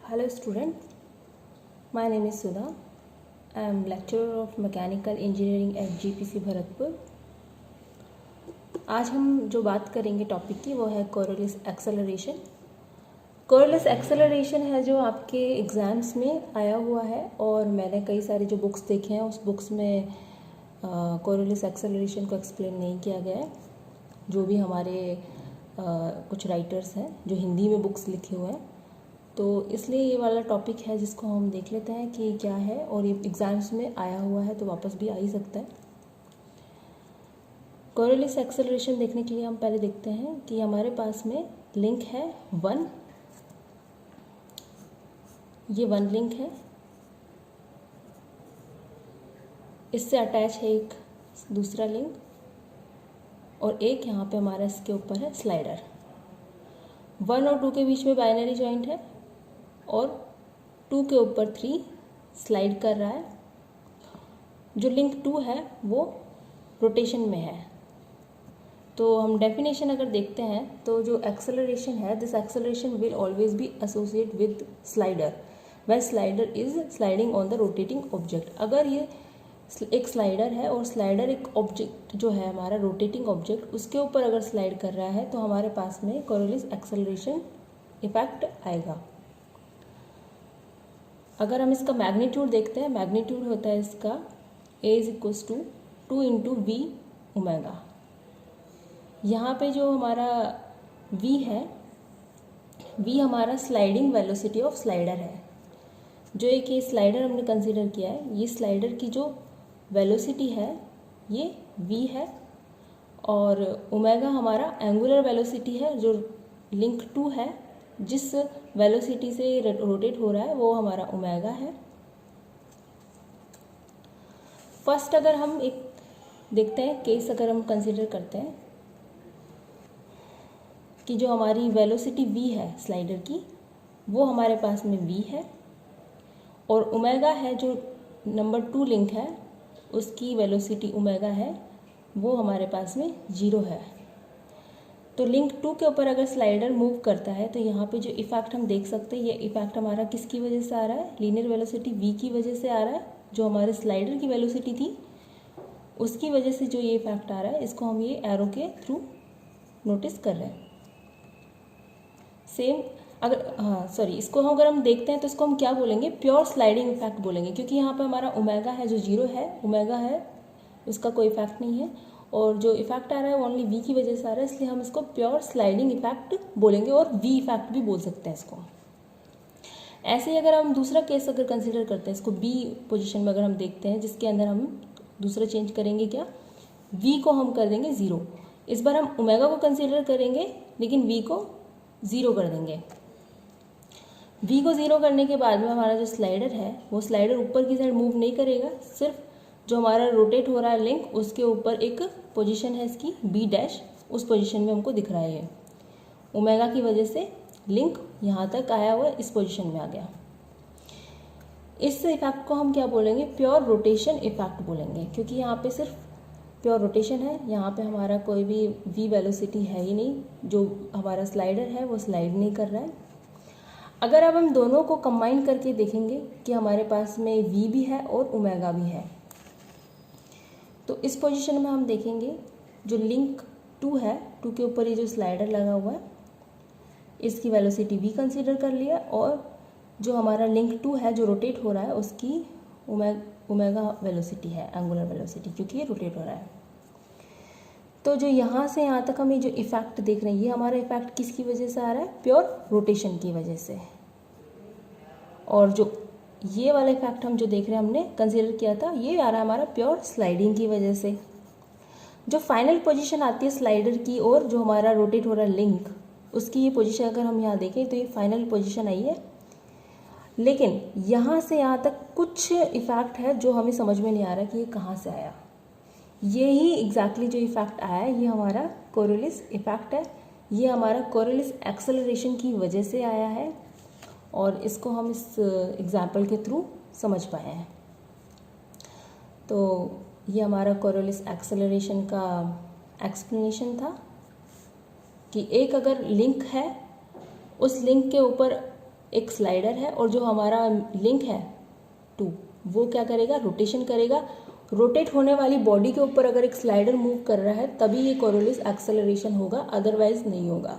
Hello students, my name is Sudha. I am lecturer of Mechanical Engineering at GPC Bharatpur. आज हम जो बात करेंगे टॉपिक की वो है कोरोलिस एक्सेलरेशन। कोरोलिस एक्सेलरेशन है जो आपके एग्ज़ाम्स में आया हुआ है और मैंने कई सारी जो बुक्स देखे हैं उस बुक्स में कोरोलिस एक्सेलरेशन को एक्सप्लेन नहीं किया गया है। जो भी हमारे कुछ राइटर्स हैं जो हिंदी में बुक्स लिखे हुए हैं, तो इसलिए ये वाला टॉपिक है जिसको हम देख लेते हैं कि क्या है, और ये एग्ज़ाम्स में आया हुआ है तो वापस भी आ ही सकता है। कोरोलिस एक्सेलरेशन देखने के लिए हम पहले देखते हैं कि हमारे पास में लिंक है 1, ये 1 लिंक है, इससे अटैच है एक दूसरा लिंक और एक यहाँ पे हमारा इसके ऊपर है स्लाइडर। 1 और 2 के बीच में बाइनरी जॉइंट है और 2 के ऊपर 3 स्लाइड कर रहा है। जो लिंक 2 है वो रोटेशन में है। तो हम डेफिनेशन अगर देखते हैं तो जो एक्सेलरेशन है, this acceleration will always be associate with slider when slider is sliding on the rotating object. अगर ये एक स्लाइडर है और स्लाइडर एक ऑब्जेक्ट जो है हमारा रोटेटिंग ऑब्जेक्ट, उसके ऊपर अगर स्लाइड कर रहा है तो हमारे पास में कोरोलिस एक्सेलरेशन इफेक्ट आएगा। अगर हम इसका मैग्नीट्यूड देखते हैं, मैग्नीट्यूड होता है इसका A = 2 × V ओमेगा। यहाँ पे जो हमारा V है, V हमारा स्लाइडिंग वेलोसिटी ऑफ स्लाइडर है। जो एक ये स्लाइडर हमने कंसीडर किया है, ये स्लाइडर की जो वेलोसिटी है ये V है और ओमेगा हमारा एंगुलर वेलोसिटी है। जो लिंक 2 है जिस वेलोसिटी से रोटेट हो रहा है वो हमारा ओमेगा है। फर्स्ट अगर हम एक देखते हैं केस, अगर हम कंसीडर करते हैं कि जो हमारी वेलोसिटी v है स्लाइडर की, वो हमारे पास में v है और ओमेगा है जो नंबर 2 लिंक है उसकी वेलोसिटी ओमेगा है, वो हमारे पास में 0 है। तो लिंक 2 के ऊपर अगर स्लाइडर मूव करता है तो यहाँ पे जो इफेक्ट हम देख सकते हैं, ये इफेक्ट हमारा किसकी वजह से आ रहा है, लीनियर वेलोसिटी v की वजह से आ रहा है। जो हमारे स्लाइडर की वेलोसिटी थी उसकी वजह से जो ये इफेक्ट आ रहा है, इसको हम ये एरो के थ्रू नोटिस कर रहे हैं। सेम इसको हम अगर हम देखते हैं तो इसको हम क्या बोलेंगे, प्योर स्लाइडिंग इफेक्ट बोलेंगे, क्योंकि यहाँ पे हमारा ओमेगा है जो 0 है, ओमेगा है उसका कोई इफेक्ट नहीं है और जो इफेक्ट आ रहा है वो ओनली v की वजह से आ रहा है, इसलिए हम इसको प्योर स्लाइडिंग इफेक्ट बोलेंगे और v इफेक्ट भी बोल सकते हैं इसको। ऐसे ही अगर हम दूसरा केस अगर कंसीडर करते हैं, इसको b पोजीशन में अगर हम देखते हैं, जिसके अंदर हम दूसरा चेंज करेंगे क्या, v को हम कर देंगे 0। इस बार हम ओमेगा को कंसीडर करेंगे लेकिन v को 0 कर देंगे। v को 0 करने के बाद में हमारा जो स्लाइडर है वो स्लाइडर ऊपर की साइड मूव नहीं करेगा, सिर्फ जो हमारा रोटेट हो रहा है लिंक उसके ऊपर एक पोजीशन है इसकी b', उस पोजीशन में हमको दिख रहा है। ये ओमेगा की वजह से लिंक यहाँ तक आया हुआ है, इस पोजीशन में आ गया। इस इफेक्ट को हम क्या बोलेंगे, प्योर रोटेशन इफेक्ट बोलेंगे, क्योंकि यहाँ पे सिर्फ प्योर रोटेशन है, यहाँ पे हमारा कोई भी v वेलोसिटी है ही नहीं, जो हमारा स्लाइडर है वो स्लाइड नहीं कर रहा है। अगर अब हम दोनों को कंबाइन करके देखेंगे कि हमारे पास में v भी है और ओमेगा भी है, तो इस पोजीशन में हम देखेंगे जो लिंक 2 है, 2 के ऊपर ये जो स्लाइडर लगा हुआ है इसकी वेलोसिटी v कंसीडर कर लिया और जो हमारा लिंक 2 है जो रोटेट हो रहा है उसकी ओमेगा वेलोसिटी है, एंगुलर वेलोसिटी, क्योंकि ये रोटेट हो रहा है। तो जो यहाँ से यहाँ तक हम ये जो इफेक्ट देख रहे हैं, ये हमारा इफेक्ट किसकी वजह से आ रहा है, प्योर रोटेशन की वजह से। और जो ये वाला इफेक्ट हम जो देख रहे हैं हमने कंसीडर किया था, ये आ रहा है हमारा प्योर स्लाइडिंग की वजह से। जो फाइनल पोजीशन आती है स्लाइडर की और जो हमारा रोटेट हो रहा है लिंक, उसकी ये पोजीशन अगर हम यहाँ देखें तो ये फाइनल पोजीशन आई है, लेकिन यहाँ से यहाँ तक कुछ इफेक्ट है जो हमें समझ में नहीं आ रहा कि ये कहाँ से आया। यही एग्जैक्टली जो इफेक्ट आया है ये हमारा कोरोलिस इफेक्ट है, ये हमारा कोरोलिस एक्सेलरेशन की वजह से आया है और इसको हम इस एग्जाम्पल के थ्रू समझ पाए हैं। तो ये हमारा कोरोलिस एक्सेलरेशन का एक्सप्लेनेशन था कि एक अगर लिंक है, उस लिंक के ऊपर एक स्लाइडर है और जो हमारा लिंक है 2 वो क्या करेगा, रोटेशन करेगा। रोटेट होने वाली बॉडी के ऊपर अगर एक स्लाइडर मूव कर रहा है तभी ये कोरोलिस एक्सेलरेशन होगा, अदरवाइज नहीं होगा।